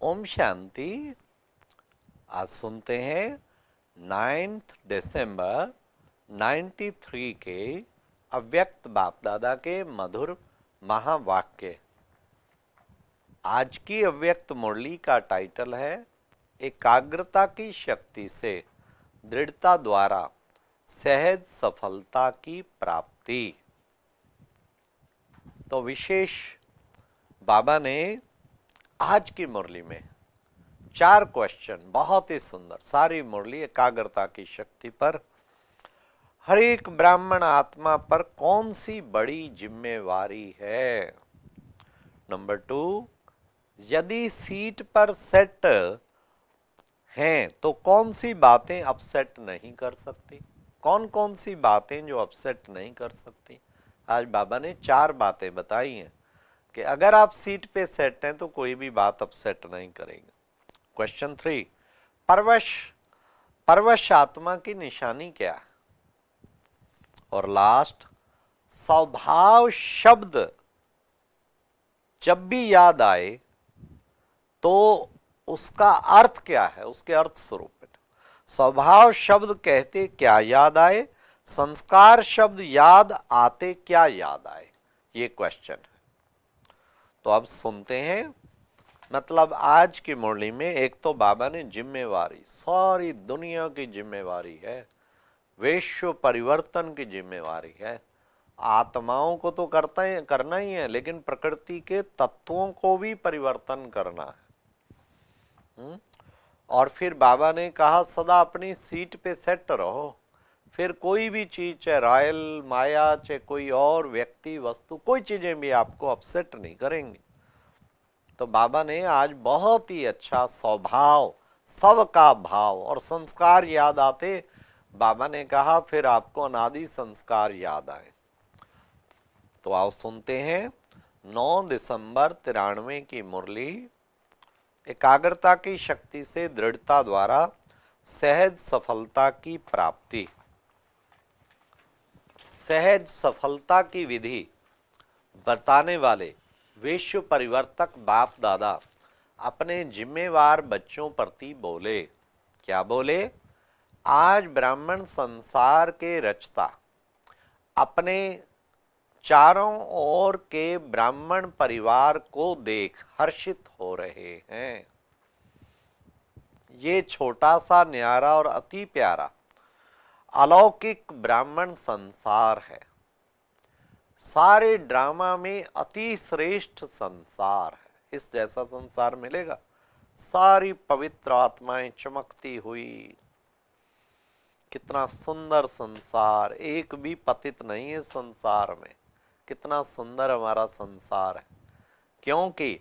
ओम शांति। आज सुनते हैं 9 दिसंबर 93 के अव्यक्त बाप दादा के मधुर महावाक्य। आज की अव्यक्त मुरली का टाइटल है एकाग्रता की शक्ति से दृढ़ता द्वारा सहज सफलता की प्राप्ति। तो विशेष बाबा ने आज की मुरली में 4 क्वेश्चन बहुत ही सुंदर, सारी मुरली एकाग्रता की शक्ति पर, हर एक ब्राह्मण आत्मा पर कौन सी बड़ी जिम्मेवारी है। नंबर 2, यदि सीट पर सेट हैं तो कौन सी बातें अपसेट नहीं कर सकती, कौन कौन सी बातें जो अपसेट नहीं कर सकती। आज बाबा ने 4 बातें बताई हैं कि अगर आप सीट पे सेट हैं तो कोई भी बात अपसेट नहीं करेगी। क्वेश्चन 3, परवश आत्मा की निशानी क्या है। और लास्ट, स्वभाव शब्द जब भी याद आए तो उसका अर्थ क्या है, उसके अर्थ स्वरूप। स्वभाव शब्द कहते क्या याद आए, संस्कार शब्द याद आते क्या याद आए, ये क्वेश्चन है। तो अब सुनते हैं। मतलब आज की मुरली में एक तो बाबा ने जिम्मेवारी, सारी दुनिया की जिम्मेवारी है, विश्व परिवर्तन की जिम्मेवारी है। आत्माओं को तो करना ही है, लेकिन प्रकृति के तत्वों को भी परिवर्तन करना है। और फिर बाबा ने कहा सदा अपनी सीट पे सेट रहो। फिर कोई भी चीज, चाहे रॉयल माया, चाहे कोई और व्यक्ति वस्तु, कोई चीजें भी आपको अपसेट नहीं करेंगी। तो बाबा ने आज बहुत ही अच्छा स्वभाव, सबका भाव और संस्कार याद आते बाबा ने कहा फिर आपको अनादि संस्कार याद आए। तो आओ सुनते हैं 9 दिसंबर 93 की मुरली, एकाग्रता की शक्ति से दृढ़ता द्वारा सहज सफलता की प्राप्ति। सहज सफलता की विधि बताने वाले विश्व परिवर्तक बाप दादा अपने जिम्मेवार बच्चों प्रति बोले। क्या बोले? आज ब्राह्मण संसार के रचता अपने चारों ओर के ब्राह्मण परिवार को देख हर्षित हो रहे हैं। ये छोटा सा न्यारा और अति प्यारा अलौकिक ब्राह्मण संसार है। सारे ड्रामा में अति श्रेष्ठ संसार है। इस जैसा संसार मिलेगा? सारी पवित्र आत्माएं चमकती हुई, कितना सुंदर संसार, एक भी पतित नहीं है संसार में। कितना सुंदर हमारा संसार है, क्योंकि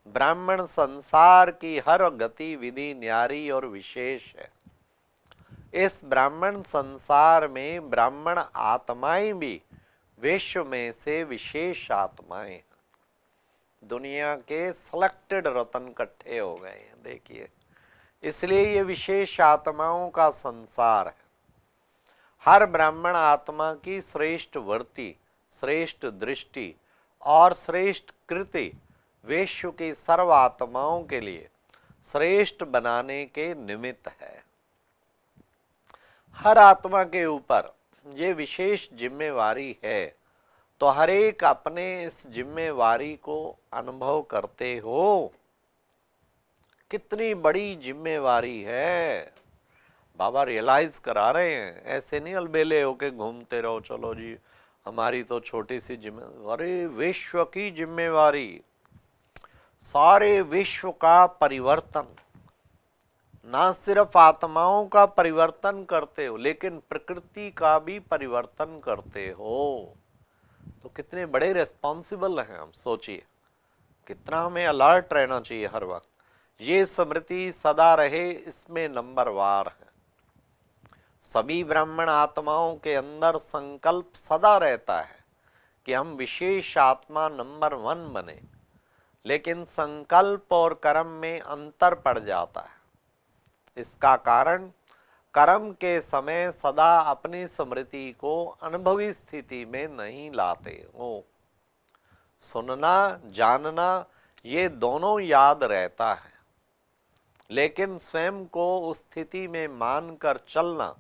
ब्राह्मण संसार की हर गतिविधि न्यारी और विशेष है। इस ब्राह्मण संसार में ब्राह्मण आत्माएं भी विश्व में से विशेष आत्माएं हैं। दुनिया के सिलेक्टेड रतन इकट्ठे हो गए हैं, देखिए। इसलिए ये विशेष आत्माओं का संसार है। हर ब्राह्मण आत्मा की श्रेष्ठ वृत्ति, श्रेष्ठ दृष्टि और श्रेष्ठ कृति विश्व की सर्व आत्माओं के लिए श्रेष्ठ बनाने के निमित्त है। हर आत्मा के ऊपर ये विशेष जिम्मेवारी है। तो हर एक अपने इस जिम्मेवारी को अनुभव करते हो। कितनी बड़ी जिम्मेवारी है, बाबा रियलाइज करा रहे हैं। ऐसे नहीं अलबेले होके घूमते रहो, चलो जी हमारी तो छोटी सी जिम्मेवारी। अरे विश्व की जिम्मेवारी, सारे विश्व का परिवर्तन। ना सिर्फ आत्माओं का परिवर्तन करते हो, लेकिन प्रकृति का भी परिवर्तन करते हो। तो कितने बड़े रेस्पॉन्सिबल हैं हम, सोचिए। कितना हमें अलर्ट रहना चाहिए हर वक्त। ये स्मृति सदा रहे, इसमें नंबरवार है। सभी ब्राह्मण आत्माओं के अंदर संकल्प सदा रहता है कि हम विशेष आत्मा नंबर 1 बने, लेकिन संकल्प और कर्म में अंतर पड़ जाता है। इसका कारण कर्म के समय सदा अपनी स्मृति को अनुभवी स्थिति में नहीं लाते हो। सुनना, जानना, ये दोनों याद रहता है, लेकिन स्वयं को उस स्थिति में मानकर चलना,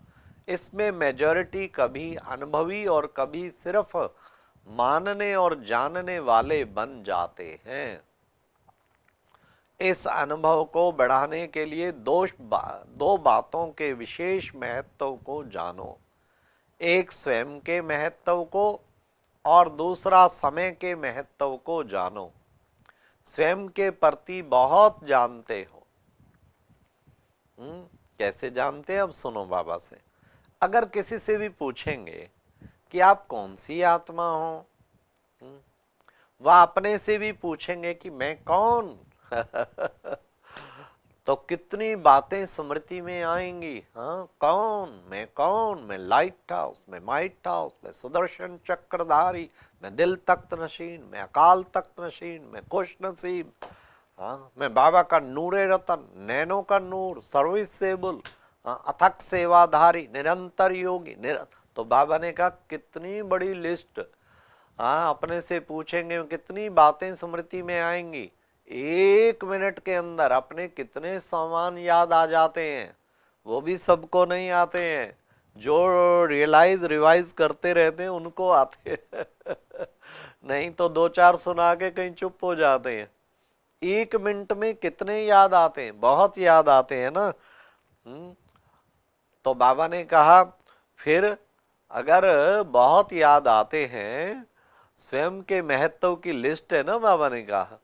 इसमें मेजॉरिटी कभी अनुभवी और कभी सिर्फ मानने और जानने वाले बन जाते हैं। इस अनुभव को बढ़ाने के लिए दो बातों के विशेष महत्व को जानो। एक स्वयं के महत्व को और दूसरा समय के महत्व को जानो। स्वयं के प्रति बहुत जानते हो। कैसे जानते हैं? अब सुनो बाबा से। अगर किसी से भी पूछेंगे कि आप कौन सी आत्मा हो, वह अपने से भी पूछेंगे कि मैं कौन तो कितनी बातें स्मृति में आएंगी। हाँ, कौन मैं लाइट हाउस, मैं माइट हाउस, मैं सुदर्शन चक्रधारी, मैं दिल तख्त नशीन, मैं अकाल तख्त नशीन, मैं खुश नसीब, हाँ, मैं बाबा का नूरे रतन, नैनो का नूर, सर्विसेबल, अथक सेवाधारी, निरंतर योगी। तो बाबा ने कहा कितनी बड़ी लिस्ट। हाँ, अपने से पूछेंगे कितनी बातें स्मृति में आएंगी। 1 मिनट के अंदर अपने कितने सामान याद आ जाते हैं। वो भी सबको नहीं आते हैं, जो रिवाइज करते रहते हैं उनको आते हैं नहीं तो 2-4 सुना के कहीं चुप हो जाते हैं। 1 मिनट में कितने याद आते हैं? बहुत याद आते हैं ना। तो बाबा ने कहा फिर अगर बहुत याद आते हैं, स्वयं के महत्व की लिस्ट है ना, बाबा ने कहा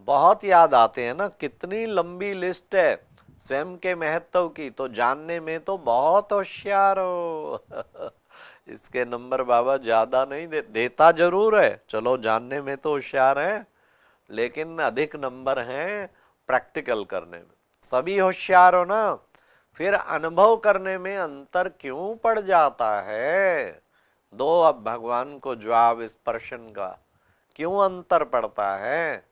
बहुत याद आते हैं ना, कितनी लंबी लिस्ट है स्वयं के महत्व की, तो जानने में तो बहुत होशियार हो इसके नंबर बाबा ज्यादा नहीं देता जरूर है, चलो जानने में तो होशियार है, लेकिन अधिक नंबर हैं प्रैक्टिकल करने में। सभी होशियार हो ना, फिर अनुभव करने में अंतर क्यों पड़ जाता है? दो अब भगवान को जवाब इस प्रश्न का, क्यों अंतर पड़ता है?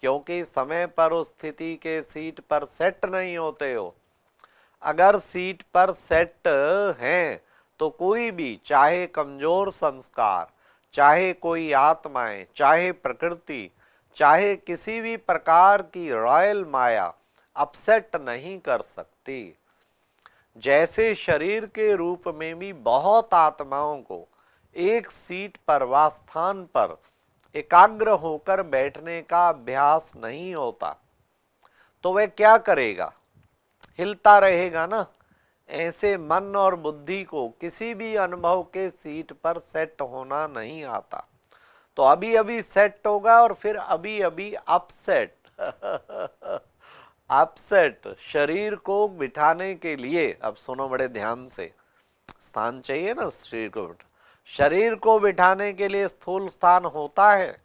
क्योंकि समय पर उस स्थिति के सीट पर सेट नहीं होते हो। अगर सीट पर सेट हैं तो कोई भी, चाहे कमजोर संस्कार, चाहे कोई आत्माएं, चाहे प्रकृति, चाहे किसी भी प्रकार की रॉयल माया अपसेट नहीं कर सकती। जैसे शरीर के रूप में भी बहुत आत्माओं को एक सीट पर व स्थान पर एकाग्र होकर बैठने का अभ्यास नहीं होता, तो वह क्या करेगा? हिलता रहेगा ना। ऐसे मन और बुद्धि को किसी भी अनुभव के सीट पर सेट होना नहीं आता, तो अभी अभी सेट होगा और फिर अभी अभी अपसेट अपसेट। शरीर को बिठाने के लिए, अब सुनो बड़े ध्यान से, स्थान चाहिए ना शरीर को शरीर को बिठाने के लिए स्थूल स्थान होता है,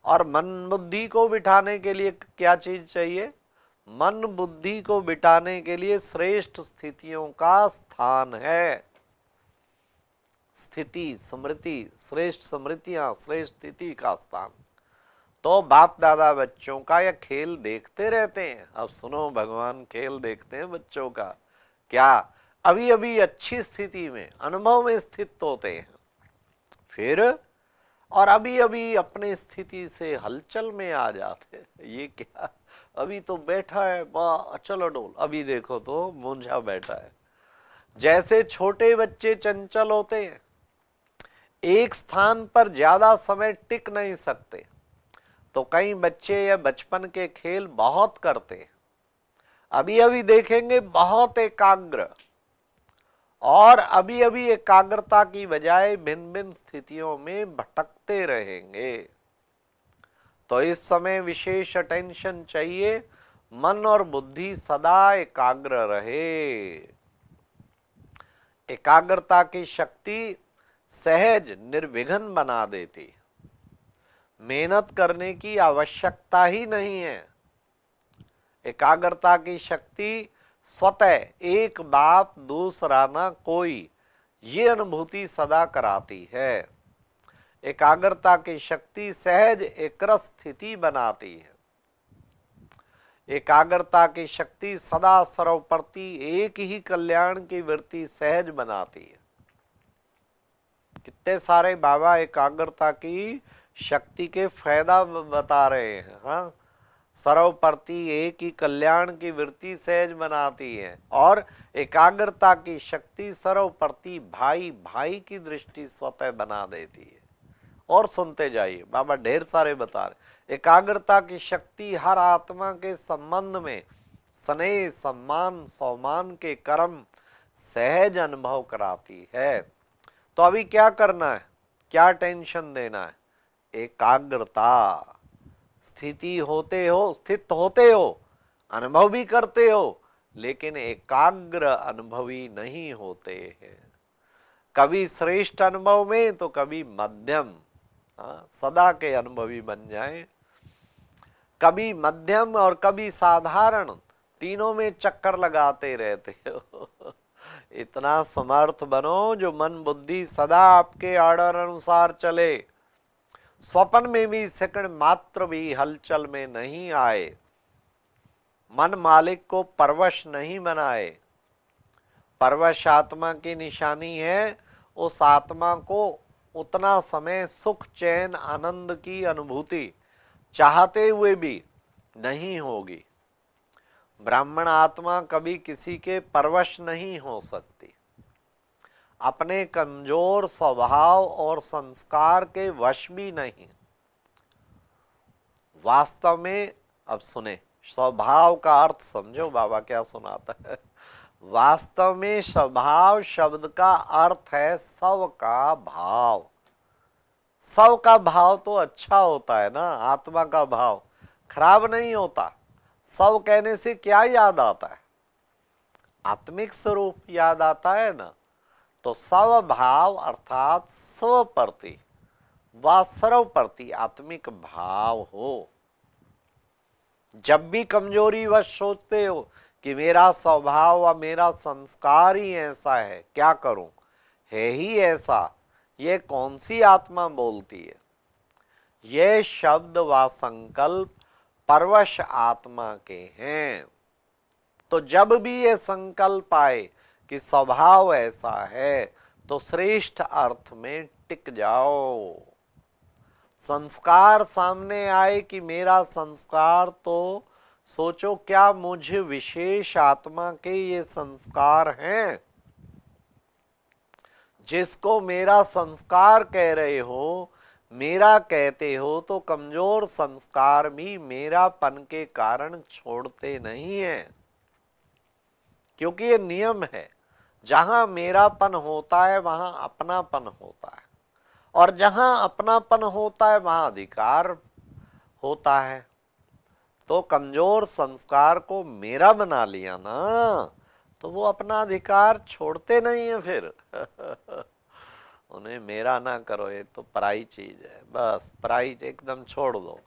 और मन बुद्धि को बिठाने के लिए क्या चीज चाहिए? मन बुद्धि को बिठाने के लिए श्रेष्ठ स्थितियों का स्थान है। स्थिति स्मृति, श्रेष्ठ स्मृतियां, श्रेष्ठ स्थिति का स्थान। तो बाप दादा बच्चों का यह खेल देखते रहते हैं। अब सुनो, भगवान खेल देखते हैं बच्चों का। क्या? अभी अभी अच्छी स्थिति में, अनुभव में स्थित होते हैं, फिर और अभी अभी अपने स्थिति से हलचल में आ जाते हैं। ये क्या? अभी तो बैठा है, अचल अडोल, अभी देखो तो मूंझा बैठा है। जैसे छोटे बच्चे चंचल होते हैं, एक स्थान पर ज्यादा समय टिक नहीं सकते, तो कई बच्चे या बचपन के खेल बहुत करते हैं। अभी अभी देखेंगे बहुत एकाग्र, और अभी अभी एकाग्रता की बजाय भिन्न भिन्न स्थितियों में भटकते रहेंगे। तो इस समय विशेष अटेंशन चाहिए, मन और बुद्धि सदा एकाग्र रहे। एकाग्रता की शक्ति सहज निर्विघ्न बना देती, मेहनत करने की आवश्यकता ही नहीं है। एकाग्रता की शक्ति स्वतः एक बाप दूसरा ना कोई, ये अनुभूति सदा कराती है। एकाग्रता की शक्ति सहज एकरस स्थिति बनाती है। एकाग्रता की शक्ति सदा सर्वप्रति एक ही कल्याण की वृत्ति सहज बनाती है। कितने सारे बाबा एकाग्रता की शक्ति के फायदा बता रहे हैं। हाँ, सर्वप्रति एक ही कल्याण की वृत्ति सहज बनाती है और एकाग्रता की शक्ति सर्वप्रति भाई भाई की दृष्टि स्वतः बना देती है। और सुनते जाइए, बाबा ढेर सारे बता रहे। एकाग्रता की शक्ति हर आत्मा के संबंध में स्नेह सम्मान सम्मान के कर्म सहज अनुभव कराती है। तो अभी क्या करना है, क्या टेंशन देना है? एकाग्रता। स्थित होते हो, अनुभव भी करते हो, लेकिन एकाग्र अनुभवी नहीं होते हैं। कभी श्रेष्ठ अनुभव में तो कभी मध्यम, सदा के अनुभवी बन जाएं। कभी मध्यम और कभी साधारण, तीनों में चक्कर लगाते रहते हो। इतना समर्थ बनो जो मन बुद्धि सदा आपके आर्डर अनुसार चले, स्वप्न में भी सेकंड मात्र भी हलचल में नहीं आए, मन मालिक को परवश नहीं बनाए। परवश आत्मा की निशानी है, उस आत्मा को उतना समय सुख चैन आनंद की अनुभूति चाहते हुए भी नहीं होगी। ब्राह्मण आत्मा कभी किसी के परवश नहीं हो सकती, अपने कमजोर स्वभाव और संस्कार के वश भी नहीं। वास्तव में अब सुने, स्वभाव का अर्थ समझो बाबा क्या सुनाता है। वास्तव में स्वभाव शब्द का अर्थ है स्व का भाव। स्व का भाव तो अच्छा होता है ना, आत्मा का भाव खराब नहीं होता। स्व कहने से क्या याद आता है? आत्मिक स्वरूप याद आता है ना। तो स्वभाव अर्थात स्वप्रति व सर्वप्रति आत्मिक भाव हो। जब भी कमजोरी वश सोचते हो कि मेरा स्वभाव व मेरा संस्कार ही ऐसा है, क्या करूं, है ही ऐसा, ये कौन सी आत्मा बोलती है? ये शब्द व संकल्प परवश आत्मा के हैं। तो जब भी ये संकल्प आए कि स्वभाव ऐसा है, तो श्रेष्ठ अर्थ में टिक जाओ। संस्कार सामने आए कि मेरा संस्कार, तो सोचो क्या मुझ विशेष आत्मा के ये संस्कार हैं? जिसको मेरा संस्कार कह रहे हो, मेरा कहते हो, तो कमजोर संस्कार भी मेरापन के कारण छोड़ते नहीं हैं। क्योंकि ये नियम है, जहां मेरापन होता है वहां अपनापन होता है, और जहां अपनापन होता है वहां अधिकार होता है। तो कमजोर संस्कार को मेरा बना लिया ना, तो वो अपना अधिकार छोड़ते नहीं है फिर। उन्हें मेरा ना करो, ये तो पराई चीज है, बस पराई एकदम छोड़ दो।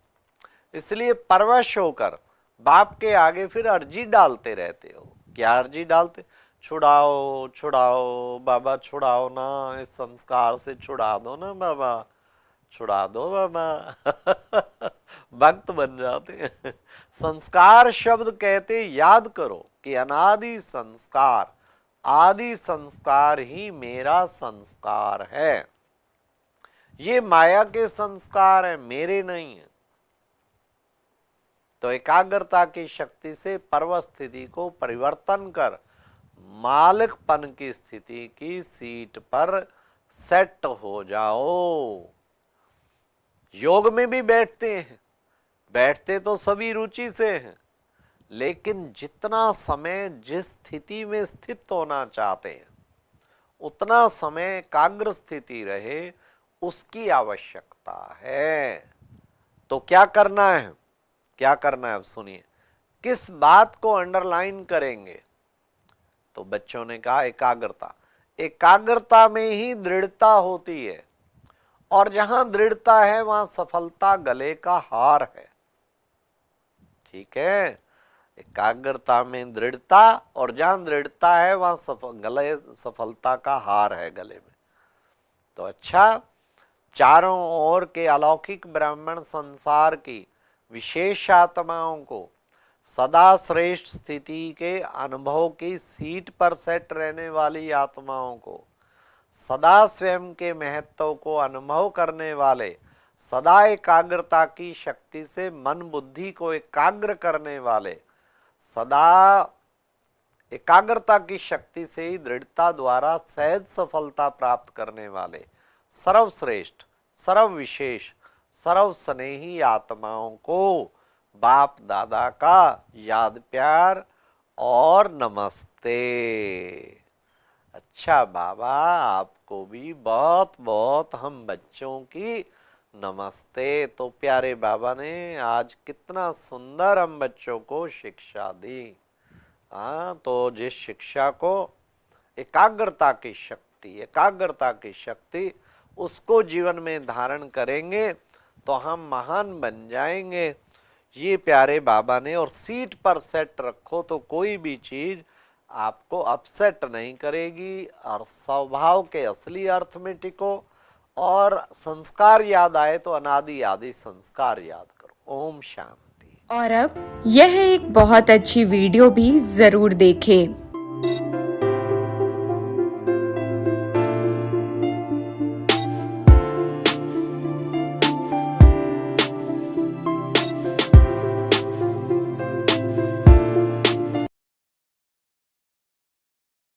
इसलिए परवश होकर बाप के आगे फिर अर्जी डालते रहते हो। क्या अर्जी डालते? छुड़ाओ छुड़ाओ बाबा, छुड़ाओ ना, इस संस्कार से छुड़ा दो ना बाबा, छुड़ा दो बाबा। भक्त बन जाते हैं। संस्कार शब्द कहते याद करो कि अनादि संस्कार, आदि संस्कार ही मेरा संस्कार है। ये माया के संस्कार है, मेरे नहीं है। तो एकाग्रता की शक्ति से पर्व स्थिति को परिवर्तन कर मालिकपन की स्थिति की सीट पर सेट हो जाओ। योग में भी बैठते हैं, बैठते तो सभी रुचि से हैं, लेकिन जितना समय जिस स्थिति में स्थित होना चाहते हैं उतना समय एकाग्र स्थिति रहे, उसकी आवश्यकता है। तो क्या करना है, क्या करना है? अब सुनिए, किस बात को अंडरलाइन करेंगे? तो बच्चों ने कहा एकाग्रता। एकाग्रता में ही दृढ़ता होती है, और जहां दृढ़ता है वहां सफलता गले का हार है। ठीक है, एकाग्रता में दृढ़ता, और जहां दृढ़ता है वहां सफलता का हार है गले में। तो अच्छा, चारों ओर के अलौकिक ब्राह्मण संसार की विशेष आत्माओं को सदा श्रेष्ठ स्थिति के अनुभव की सीट पर सेट रहने वाली आत्माओं को, सदा स्वयं के महत्व को अनुभव करने वाले सदा एकाग्रता की शक्ति से मन बुद्धि को एकाग्र करने वाले, सदा एकाग्रता की शक्ति से ही दृढ़ता द्वारा सहज सफलता प्राप्त करने वाले सर्वश्रेष्ठ, सर्वविशेष, सर्व स्नेही आत्माओं को बाप दादा का याद प्यार और नमस्ते। अच्छा बाबा, आपको भी बहुत बहुत हम बच्चों की नमस्ते। तो प्यारे बाबा ने आज कितना सुंदर हम बच्चों को शिक्षा दी। हाँ, तो जिस शिक्षा को एकाग्रता की शक्ति उसको जीवन में धारण करेंगे तो हम महान बन जाएंगे। ये प्यारे बाबा ने, और सीट पर सेट रखो तो कोई भी चीज आपको अपसेट नहीं करेगी, और स्वभाव के असली अर्थ में टिको, और संस्कार याद आए तो अनादि आदि संस्कार याद करो। ओम शांति। और अब यह एक बहुत अच्छी वीडियो भी जरूर देखें।